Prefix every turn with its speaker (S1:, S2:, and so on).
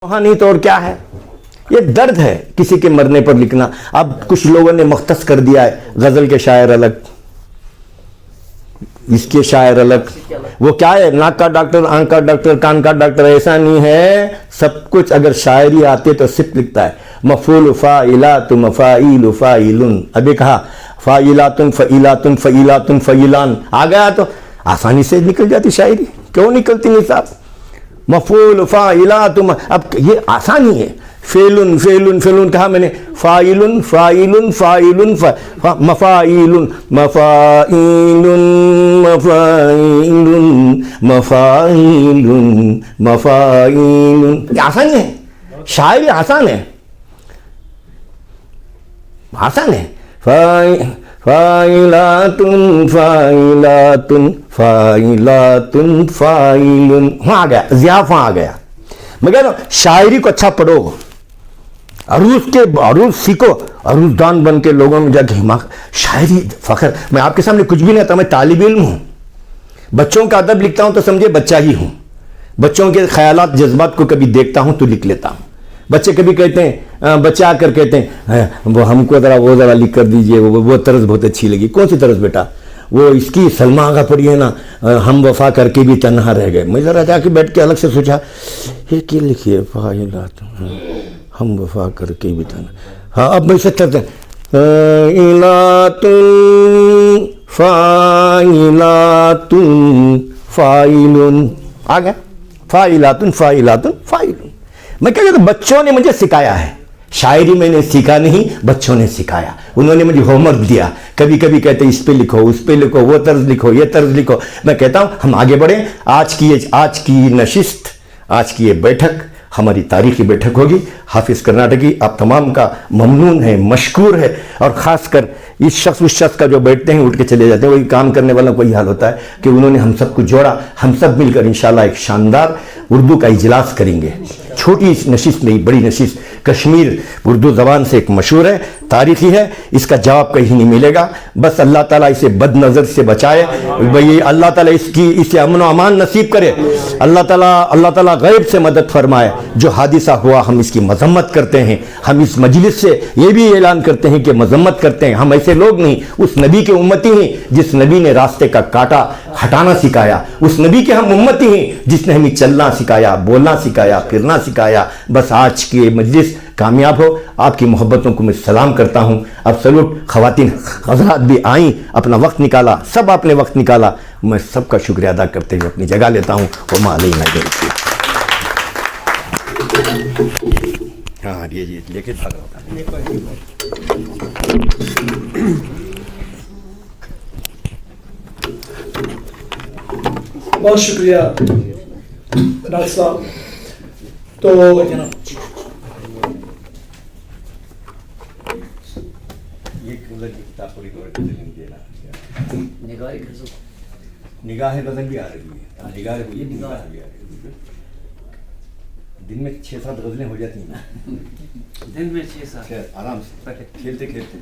S1: وہاں نہیں تو اور کیا ہے. یہ درد ہے کسی کے مرنے پر لکھنا. اب کچھ لوگوں نے مختص کر دیا ہے, غزل کے شاعر الگ, اس کے شاعر الگ. وہ کیا ہے, ناک کا ڈاکٹر, آنکھ کا ڈاکٹر, کان کا ڈاکٹر, ایسا نہیں ہے. سب کچھ اگر شاعری آتے تو صرف لکھتا ہے مفعول فاعلات مفاعیل فاعلن. ابھی کہا فاعلات فعیلات فعیلات فعیلان, آ گیا تو آسانی سے نکل جاتی شاعری. کیوں نکلتی نہیں صاحب؟ مفعول فاعلات, اب یہ آسانی ہے. فعل فعل فعل کہا میں نے, فاعل فاعل فاعل مفاعیل مفاعیل مفاعیل مفاعیل مفاعیل. یہ آسانی ہے, شاعری آسان ہے, آسان ہے. فاعلات فاعلات فاعلات فاعل, وہاں آ گیا ضیاف, وہاں آ گیا. مگر شاعری کو اچھا پڑھو, عروض سیکھو, عروض دان بن کے لوگوں میں جا کے شاعری فخر. میں آپ کے سامنے کچھ بھی نہیں آتا, میں طالب علم ہوں. بچوں کا ادب لکھتا ہوں تو سمجھے بچہ ہی ہوں. بچوں کے خیالات جذبات کو کبھی دیکھتا ہوں تو لکھ لیتا ہوں. بچے کبھی کہتے ہیں, بچے آ کر کہتے ہیں وہ ہم کو ذرا لکھ کر دیجئے, وہ طرز بہت اچھی لگی. کون سی طرز بیٹا؟ وہ اس کی سلمہ آغا پڑی ہے نا, ہم وفا کر کے بھی تنہا رہ گئے. میں ذرا جا کے بیٹھ کے الگ سے سوچا یہ کیا لکھی ہے, فاعلات ہم وفا کر کے بھی تنہا. ہاں اب میں سے کرتے ہیں فاعلات فاعلات فاعل, آ گیا فاعلات فاعلات فاعل. میں کہہ رہا بچوں نے مجھے سکھایا ہے شاعری. میں نے سیکھا نہیں, بچوں نے سکھایا. انہوں نے مجھے ہوم ورک دیا. کبھی کبھی کہتے ہیں اس پہ لکھو, اس پہ لکھو, وہ طرز لکھو, یہ طرز لکھو. میں کہتا ہوں ہم آگے بڑھیں. آج کی نشست, آج کی یہ بیٹھک ہماری تاریخی بیٹھک ہوگی. حافظ کرناٹکی آپ تمام کا ممنون ہے, مشکور ہے. اور خاص کر اس شخص کا جو بیٹھتے ہیں اٹھ کے چلے جاتے ہیں, وہی کام کرنے والوں کو یہ حال ہوتا ہے کہ انہوں نے ہم سب کو جوڑا. ہم سب مل کر انشاءاللہ ایک شاندار اردو کا اجلاس کریں گے. چھوٹی نشست نہیں, بڑی نشست. کشمیر اردو زبان سے ایک مشہور ہے, تاریخی ہے. اس کا جواب کہیں نہیں ملے گا. بس اللہ تعالیٰ اسے بد نظر سے بچائے. بھئی اللہ تعالیٰ اسے امن و امان نصیب کرے. اللہ تعالیٰ غیب سے مدد فرمائے. جو حادثہ ہوا ہم اس کی مذمت کرتے ہیں. ہم اس مجلس سے یہ بھی اعلان کرتے ہیں کہ مذمت کرتے ہیں. ہم ایسے لوگ نہیں, اس نبی کے امتی ہیں جس نبی نے راستے کا کاٹا ہٹانا سکھایا. اس نبی کے ہم امتی ہیں جس نے ہمیں چلنا سکھایا, بولنا سکھایا, پھرنا سکھایا. بس آج کی مجلس کامیاب ہو. آپ کی محبتوں کو میں سلام کرتا ہوں. اب سلوٹ خواتین حضرات بھی آئیں, اپنا وقت نکالا, سب آپ نے وقت نکالا. میں سب کا شکریہ ادا کرتے ہوئے اپنی جگہ لیتا ہوں. وما علینا الا البلاغ. ہاں یہ لے کے بھاگا ہوتا ہے.
S2: بہت شکریہ ڈاکٹر صاحب. تو
S1: نگاہ غزل بھی آ رہی ہے, نگاہ بھی آ رہی ہے. دن میں 6-7 غزلیں ہو جاتی ہیں,
S3: دن میں 6-7
S1: آرام سے کھیلتے کھیلتے.